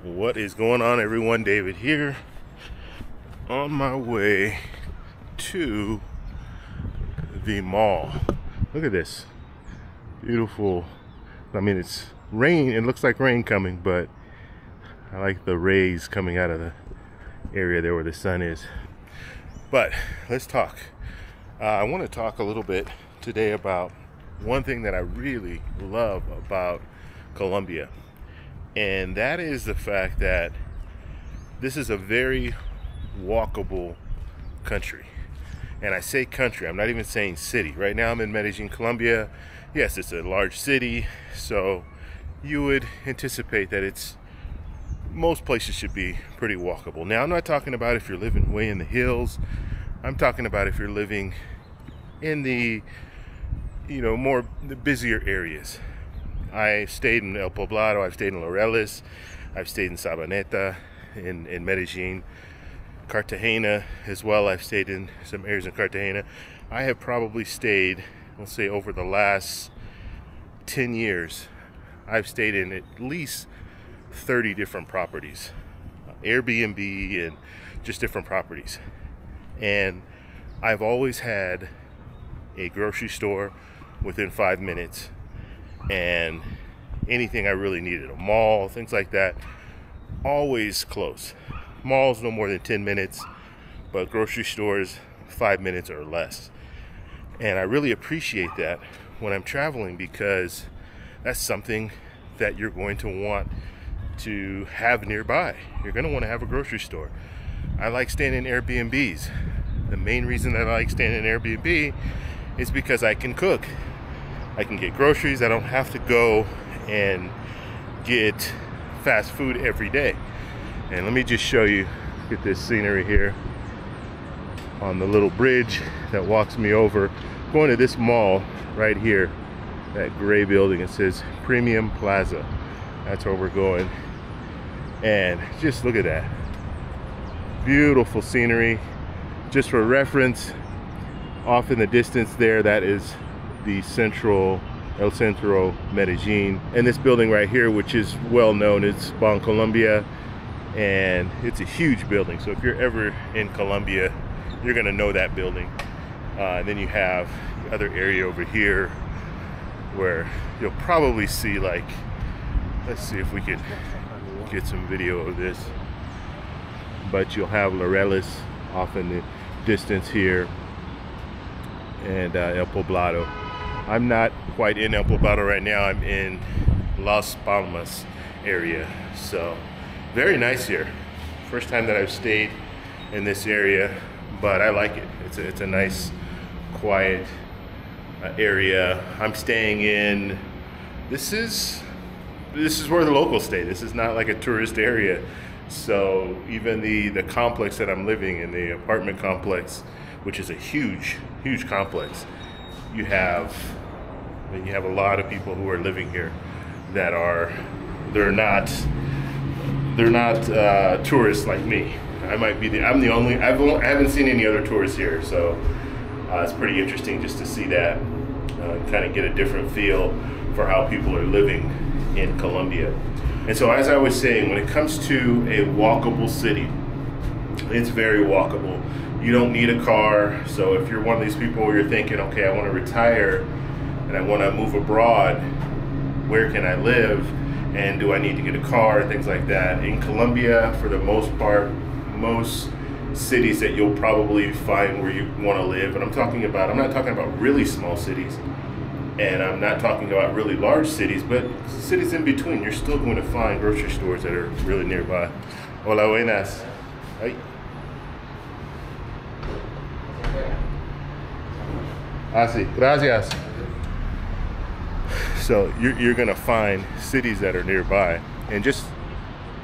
What is going on, everyone? David here, on my way to the mall. Look at this beautiful, I mean, it's rain, it looks like rain coming, but I like the rays coming out of the area there where the sun is. But let's talk. I want to talk a little bit today about one thing that I really love about Colombia, and that is the fact that this is a very walkable country. And I say country, I'm not even saying city. Right now I'm in Medellin, Colombia. Yes, it's a large city, so you would anticipate that most places should be pretty walkable. Now, I'm not talking about if you're living way in the hills. I'm talking about if you're living in the, the busier areas. I stayed in El Poblado, I've stayed in Laureles, I've stayed in Sabaneta, in Medellin, Cartagena as well. I've stayed in some areas in Cartagena. I have probably stayed, let's say, over the last 10 years, I've stayed in at least 30 different properties, Airbnb and just different properties. And I've always had a grocery store within 5 minutes, and anything I really needed, a mall, things like that, always close. Malls no more than 10 minutes, but grocery stores 5 minutes or less. And I really appreciate that when I'm traveling, because that's something that you're going to want to have nearby. You're going to want to have a grocery store. I like staying in Airbnbs. The main reason that I like staying in Airbnb is because I can cook. I can get groceries. I don't have to go and get fast food every day. And let me just show you, get this scenery here on the little bridge that walks me over, going to this mall right here, that gray building. It says Premium Plaza. That's where we're going. And just look at that beautiful scenery. Just for reference, off in the distance there, that is the El Centro Medellin. And this building right here, which is well known, it's Colombia, and it's a huge building. So if you're ever in Colombia, you're gonna know that building. And then you have the other area over here where you'll probably see, like, let's see if we can get some video of this. But you'll have Laureles off in the distance here, and El Poblado. I'm not quite in El Poblado right now. I'm in Las Palmas area. So very nice here. First time that I've stayed in this area, but I like it. It's a nice, quiet area. I'm staying in. This is where the locals stay. This is not like a tourist area. So even the complex that I'm living in, the apartment complex, which is a huge complex, you have a lot of people who are living here that they're not tourists like me. I haven't seen any other tourists here, so it's pretty interesting just to see that, kind of get a different feel for how people are living in Colombia. And so, as I was saying, when it comes to a walkable city, it's very walkable. You don't need a car. So if you're one of these people where you're thinking, okay, I want to retire and I want to move abroad, where can I live? And do I need to get a car? Things like that. In Colombia, for the most part, most cities that you'll probably find where you want to live, and I'm not talking about really small cities, and I'm not talking about really large cities, but cities in between, you're still going to find grocery stores that are really nearby. Hola, buenas. Hi. Sí, gracias. So you're going to find cities that are nearby. And just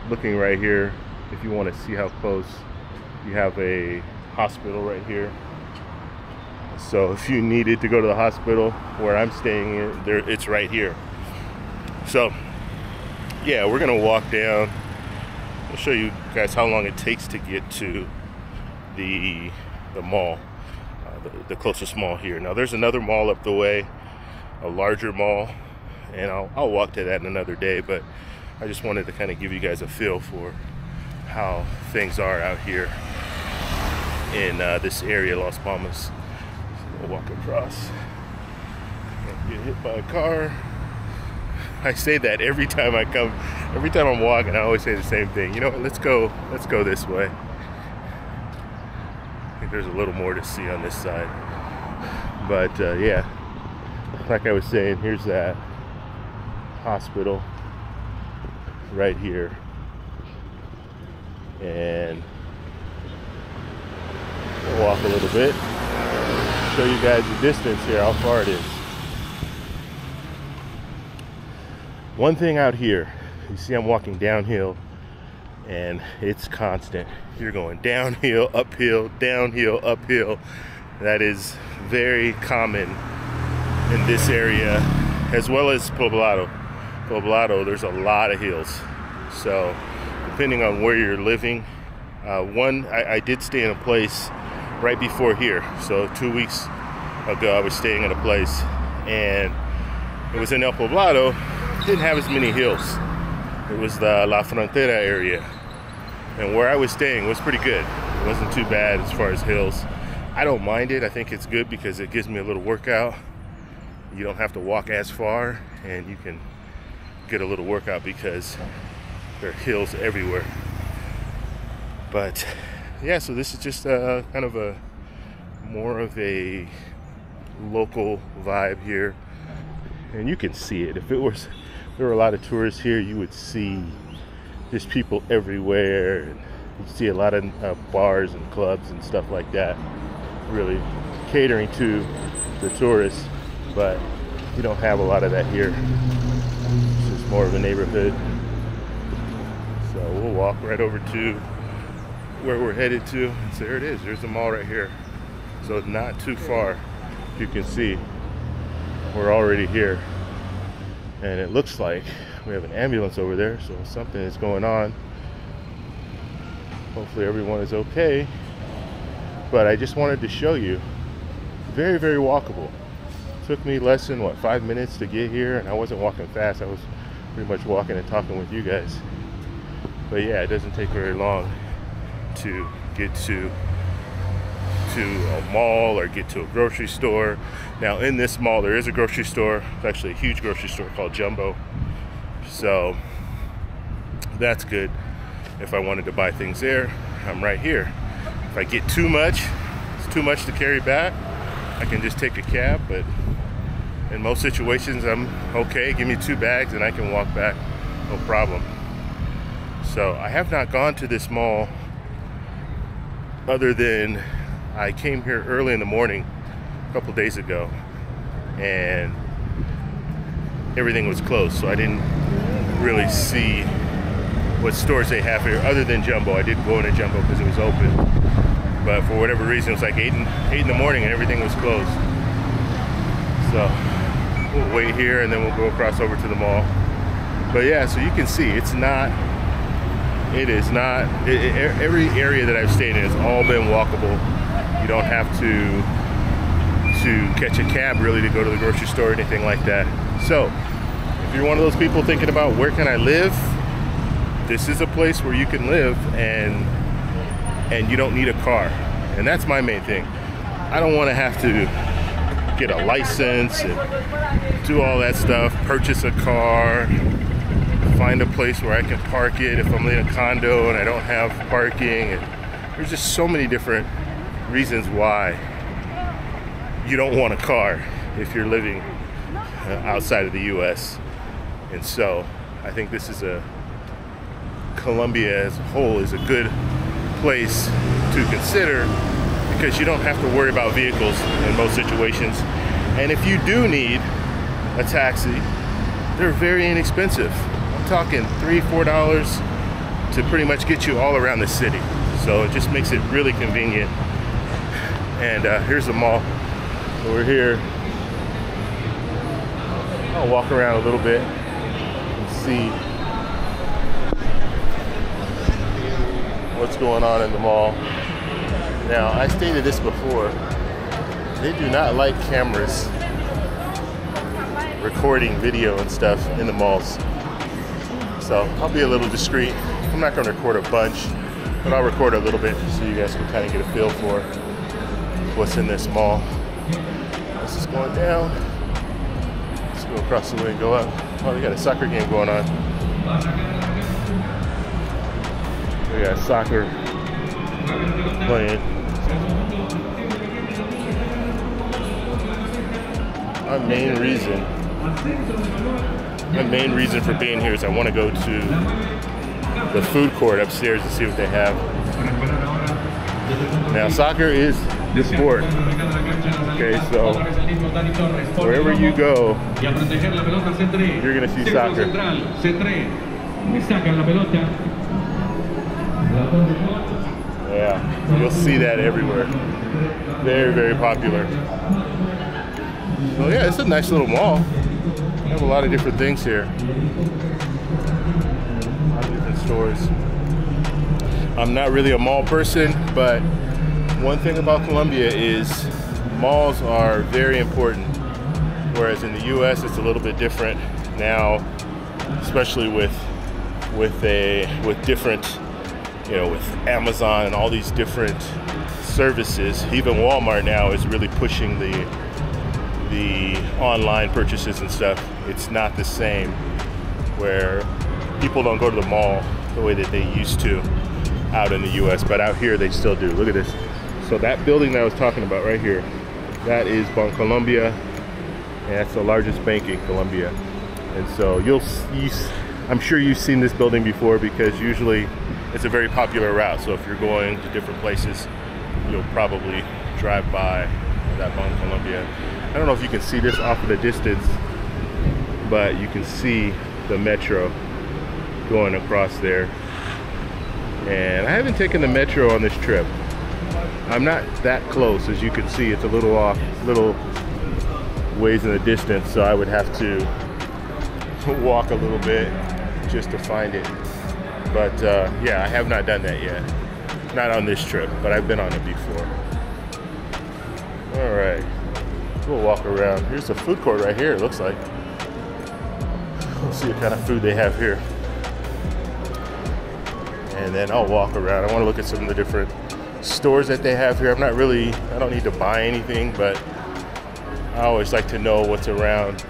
looking right here, if you want to see how close, you have a hospital right here. So if you needed to go to the hospital where I'm staying in, it's right here. So yeah, we're gonna walk down. I'll show you guys how long it takes to get to the mall, the closest mall here. Now there's another mall up the way, a larger mall, and I'll walk to that in another day. But I just wanted to kind of give you guys a feel for how things are out here in this area, Las Palmas. So we'll walk across and get hit by a car. I say that every time I come, every time I'm walking, I always say the same thing. You know what, let's go this way. I think there's a little more to see on this side. But yeah, like I was saying, here's that hospital right here. And we'll walk a little bit, show you guys the distance here, how far it is. One thing out here, you see I'm walking downhill, and it's constant. You're going downhill, uphill, downhill, uphill. That is very common in this area, as well as Poblado. Poblado, there's a lot of hills. So depending on where you're living, I did stay in a place right before here. So 2 weeks ago, I was staying in a place, and it was in El Poblado. It didn't have as many hills. It was the La Frontera area, and where I was staying was pretty good. It wasn't too bad as far as hills. I don't mind it. I think it's good because it gives me a little workout. You don't have to walk as far, and you can get a little workout because there are hills everywhere. But yeah, so this is just kind of a more of a local vibe here, and you can see it. If there were a lot of tourists here, you would see there's people everywhere, and you see a lot of bars and clubs and stuff like that, really catering to the tourists. But you don't have a lot of that here. It's just more of a neighborhood. So we'll walk right over to where we're headed to. So there it is. There's the mall right here. So it's not too far. You can see we're already here. And it looks like we have an ambulance over there, so something is going on. Hopefully everyone is okay. But I just wanted to show you, very, very walkable. Took me less than, what, 5 minutes to get here, and I wasn't walking fast. I was pretty much walking and talking with you guys. But yeah, it doesn't take very long to get to a mall or get to a grocery store. Now in this mall there is a grocery store. It's actually a huge grocery store called Jumbo. So that's good. If I wanted to buy things there, I'm right here. If I get too much, it's too much to carry back, I can just take a cab. But in most situations I'm okay. Give me 2 bags and I can walk back, no problem. So I have not gone to this mall other than I came here early in the morning a couple days ago, and everything was closed, so I didn't really see what stores they have here other than Jumbo. I didn't go into Jumbo because it was open, but for whatever reason it was like 8 in the morning and everything was closed. So we'll wait here and then we'll go across over to the mall. But yeah, so you can see every area that I've stayed in has all been walkable. You don't have to catch a cab really to go to the grocery store or anything like that. So if you're one of those people thinking about where can I live, this is a place where you can live and you don't need a car. And that's my main thing. I don't want to have to get a license and do all that stuff, purchase a car, find a place where I can park it if I'm in a condo and I don't have parking. And there's just so many different reasons why you don't want a car if you're living outside of the US. And so I think this is Colombia as a whole is a good place to consider, because you don't have to worry about vehicles in most situations. And if you do need a taxi, they're very inexpensive. I'm talking $3-4 to pretty much get you all around the city. So it just makes it really convenient. And here's the mall. We're here. I'll walk around a little bit and see what's going on in the mall. Now, I stated this before. They do not like cameras recording video and stuff in the malls. So I'll be a little discreet. I'm not going to record a bunch, but I'll record a little bit so you guys can kind of get a feel for what's in this mall. This is going down. Let's go across the way and go up. Oh, they got a soccer game going on. We got soccer playing. My main reason for being here is I want to go to the food court upstairs and see what they have. Now, soccer is the sport. Okay, so wherever you go, you're gonna see soccer. Yeah, you'll see that everywhere. Very, very popular. So yeah, it's a nice little mall. We have a lot of different things here. A lot of different stores. I'm not really a mall person, but one thing about Colombia is malls are very important. Whereas in the US, it's a little bit different now, especially with different, you know, with Amazon and all these different services. Even Walmart now is really pushing the online purchases and stuff. It's not the same where people don't go to the mall the way that they used to out in the US, but out here they still do. Look at this. So that building that I was talking about right here, that is Bancolombia, and that's the largest bank in Colombia. And so I'm sure you've seen this building before because usually it's a very popular route. So if you're going to different places, you'll probably drive by that Bancolombia. I don't know if you can see this off of the distance, but you can see the metro going across there. And I haven't taken the metro on this trip. I'm not that close, as you can see. It's a little off, little ways in the distance, so I would have to walk a little bit just to find it. But yeah, I have not done that yet. Not on this trip, but I've been on it before. All right, we'll walk around. Here's a food court right here, it looks like. We'll see what kind of food they have here. And then I'll walk around. I want to look at some of the different stores that they have here. I don't need to buy anything, but I always like to know what's around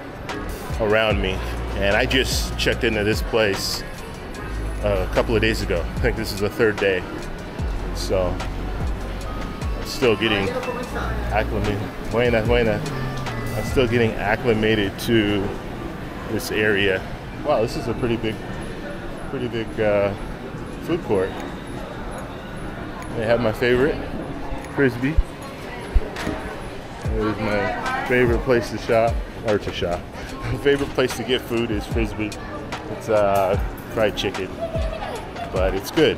me. And I just checked into this place a couple of days ago. I think this is the third day. So I'm still getting acclimated. I'm still getting acclimated to this area. Wow, this is a pretty big food court. They have my favorite, Frisbee. It is my favorite place to shop, My favorite place to get food is Frisbee. It's fried chicken, but it's good.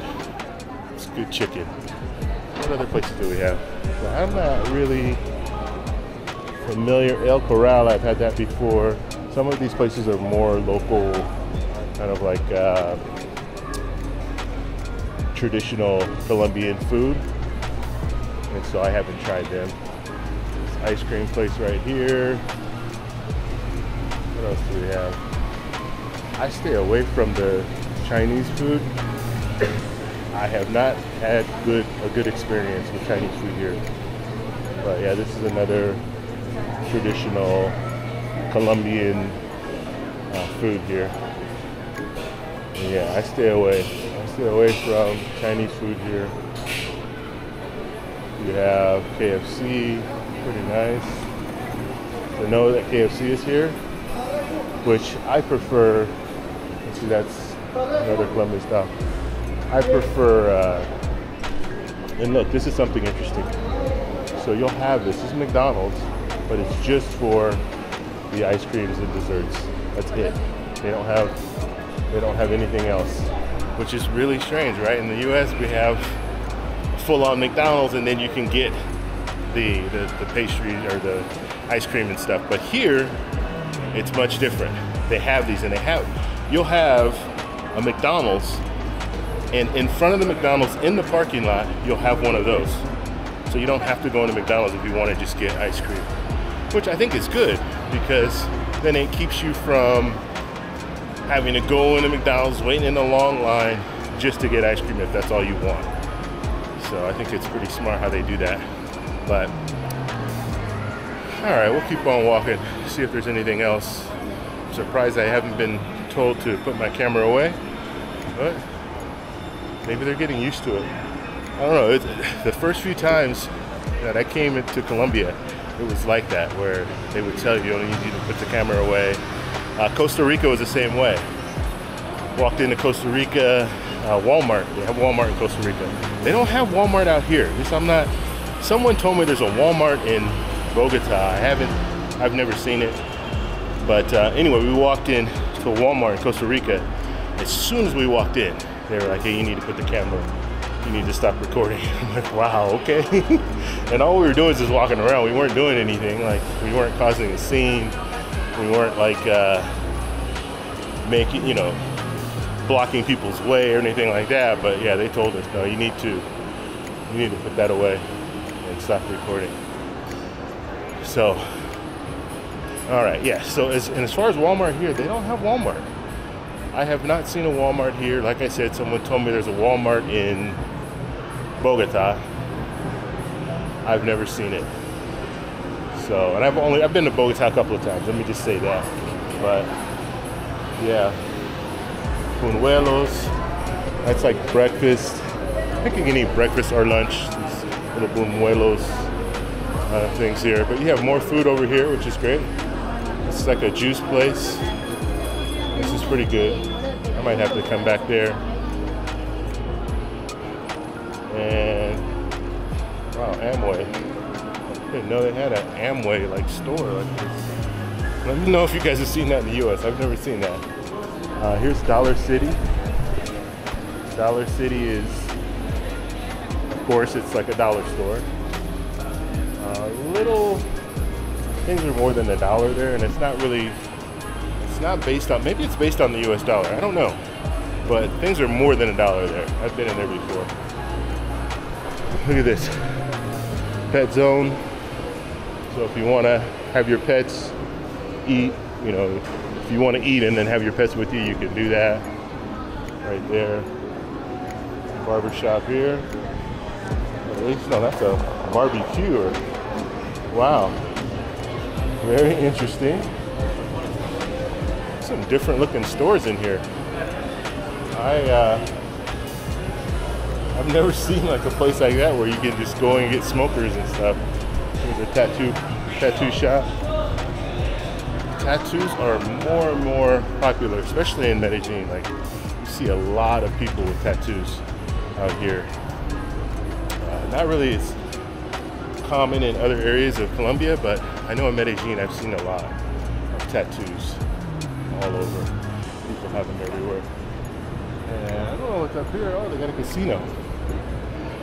It's good chicken. What other places do we have? So I'm not really familiar. El Corral, I've had that before. Some of these places are more local, kind of like traditional Colombian food, and so I haven't tried them. This ice cream place right here. What else do we have? I stay away from the Chinese food. I have not had a good experience with Chinese food here. But yeah, this is another traditional Colombian food here. And yeah, I stay away from Chinese food here. You have KFC, pretty nice. To know that KFC is here, which I prefer. Let's see, that's another Colombian style. I prefer, and look, this is something interesting. So you'll have this is McDonald's, but it's just for the ice creams and desserts. That's it. They don't have anything else, which is really strange, right? In the US, we have full-on McDonald's, and then you can get the pastry or the ice cream and stuff. But here, it's much different. They have these, and you'll have a McDonald's, and in front of the McDonald's in the parking lot, you'll have one of those. So you don't have to go into McDonald's if you want to just get ice cream, which I think is good, because then it keeps you from having to go into McDonald's, waiting in a long line just to get ice cream if that's all you want. So I think it's pretty smart how they do that. But all right, we'll keep on walking, see if there's anything else. I'm surprised I haven't been told to put my camera away, but maybe they're getting used to it. I don't know, the first few times that I came into Colombia, it was like that, where they would tell you, you need to put the camera away. Costa Rica was the same way. Walked into Costa Rica, Walmart. They have Walmart in Costa Rica. They don't have Walmart out here. Someone told me there's a Walmart in Bogota. I've never seen it. But anyway, we walked in to Walmart in Costa Rica. As soon as we walked in, they were like, hey, you need to put the camera, you need to stop recording. I'm like, wow, okay. And all we were doing is just walking around. We weren't doing anything. Like, we weren't causing a scene. We weren't like making, blocking people's way or anything like that. But yeah, they told us, no, you need to put that away and stop recording. So, all right, yeah. So as far as Walmart here, they don't have Walmart. I have not seen a Walmart here. Like I said, someone told me there's a Walmart in Bogota. I've never seen it. So, and I've been to Bogota a couple of times. Let me just say that. But yeah, buñuelos. That's like breakfast. I think you can eat breakfast or lunch. These little buñuelos things here. But you have more food over here, which is great. It's like a juice place. This is pretty good. I might have to come back there. And wow, Amway. I didn't know they had an Amway like store like this. Let me know if you guys have seen that in the US. I've never seen that. Here's Dollar City. Dollar City is, of course, it's like a dollar store. Little things are more than $1 there, and it's not really. It's not based on, maybe it's based on the US dollar, I don't know. But things are more than $1 there. I've been in there before. Look at this. Pet zone. So if you want to have your pets eat, if you want to eat and then have your pets with you, you can do that. Right there. Barbershop here. At least, no, that's a barbecue. Wow. Very interesting. Some different looking stores in here. I've never seen like a place like that where you can just go and get smokers and stuff. There's a tattoo shop. Tattoos are more and more popular, especially in Medellin. Like, you see a lot of people with tattoos out here. Not really as common in other areas of Colombia, but I know in Medellin I've seen a lot of tattoos all over. People have them everywhere. And I don't know what's up here. Oh, they got a casino.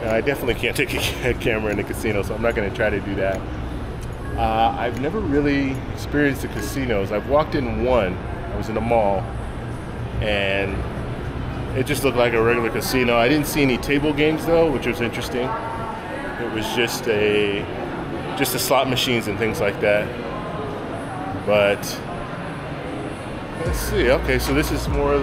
And I definitely can't take a camera in a casino, so I'm not going to try to do that. I've never really experienced the casinos. I've walked in one. I was in a mall, and it just looked like a regular casino. I didn't see any table games though, which was interesting. It was just the slot machines and things like that. But let's see. Okay, so this is more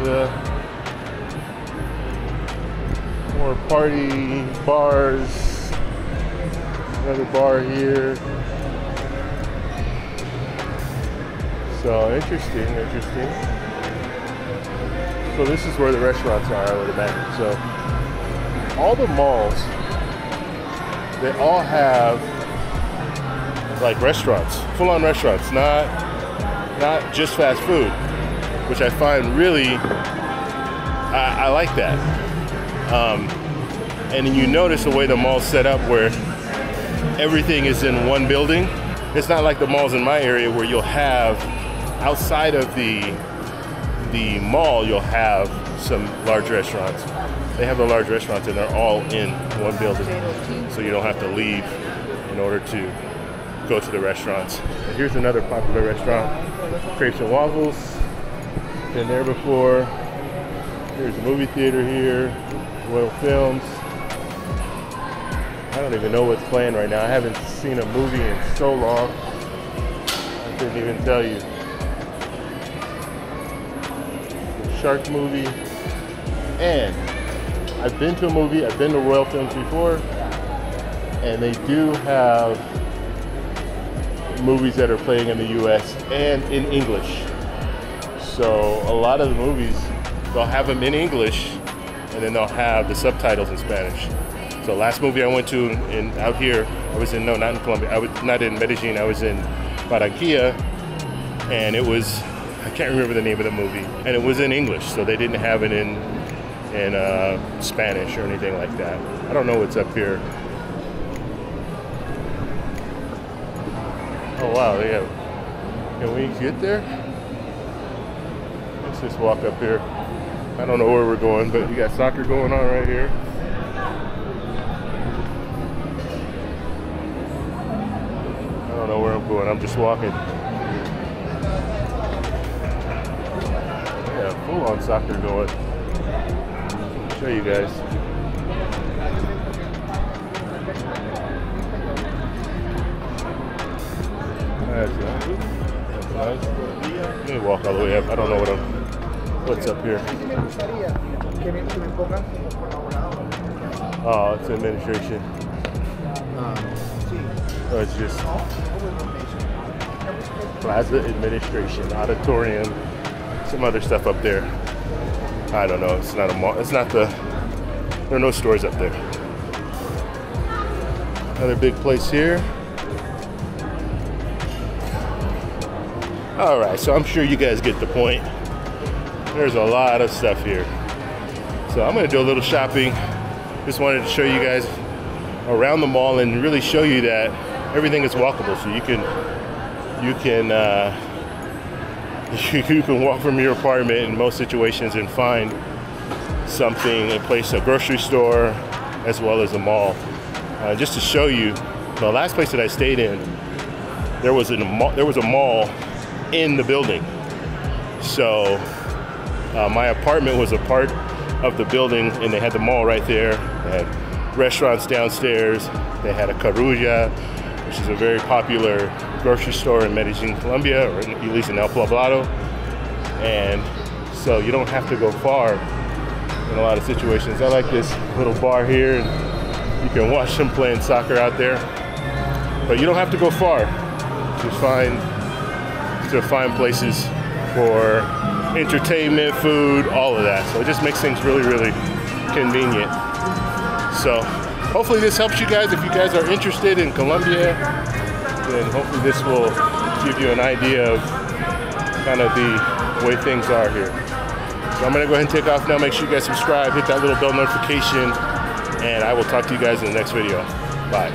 party bars. Another bar here. So interesting. So this is where the restaurants are, I would imagine. So all the malls, they all have like restaurants, full-on restaurants, not just fast food, which I find really, I like that. And you notice the way the mall's set up where everything is in one building. It's not like the malls in my area where you'll have, outside of the mall, you'll have some large restaurants. They have the large restaurants and they're all in one building. So you don't have to leave in order to go to the restaurants. And here's another popular restaurant, Crepes and Waffles. Been there before. Here's a movie theater here, Royal Films. I don't even know what's playing right now. I haven't seen a movie in so long. I couldn't even tell you. shark movie. And I've been to a movie, I've been to Royal Films before, and they do have movies that are playing in the US and in English. So a lot of the movies, they'll have them in English and then they'll have the subtitles in Spanish. So last movie I went to out here, I was in, no, not in Colombia, I was not in Medellin, I was in Barranquilla, and it was, I can't remember the name of the movie, and it was in English, so they didn't have it in Spanish or anything like that. I don't know what's up here. Oh wow, they have, can we get there? Let's just walk up here. I don't know where we're going, but we got soccer going on right here. I don't know where I'm going, I'm just walking. Yeah, full on soccer going. I'll show you guys. That's nice. Let me walk all the way up. I don't know what's up here. Oh, it's administration. Oh, it's just Plaza Administration, Auditorium, some other stuff up there. I don't know. It's not a mall. It's not the. There are no stores up there. Another big place here. All right, so I'm sure you guys get the point. There's a lot of stuff here. So I'm gonna do a little shopping. Just wanted to show you guys around the mall and really show you that everything is walkable. So you can walk from your apartment in most situations and find something, a place, a grocery store, as well as a mall. Just to show you, the last place that I stayed in, there was a mall in the building. So my apartment was a part of the building, and they had the mall right there. They had restaurants downstairs. They had a Carulla, which is a very popular grocery store in Medellin, Colombia, or at least in El Poblado. And so you don't have to go far in a lot of situations. I like this little bar here, and you can watch them playing soccer out there. But you don't have to go far to find places for entertainment, food, all of that. So it just makes things really, really convenient. So hopefully this helps you guys. If you guys are interested in Colombia, then hopefully this will give you an idea of kind of the way things are here. So I'm gonna go ahead and take off now. Make sure you guys subscribe, hit that little bell notification, and I will talk to you guys in the next video. Bye.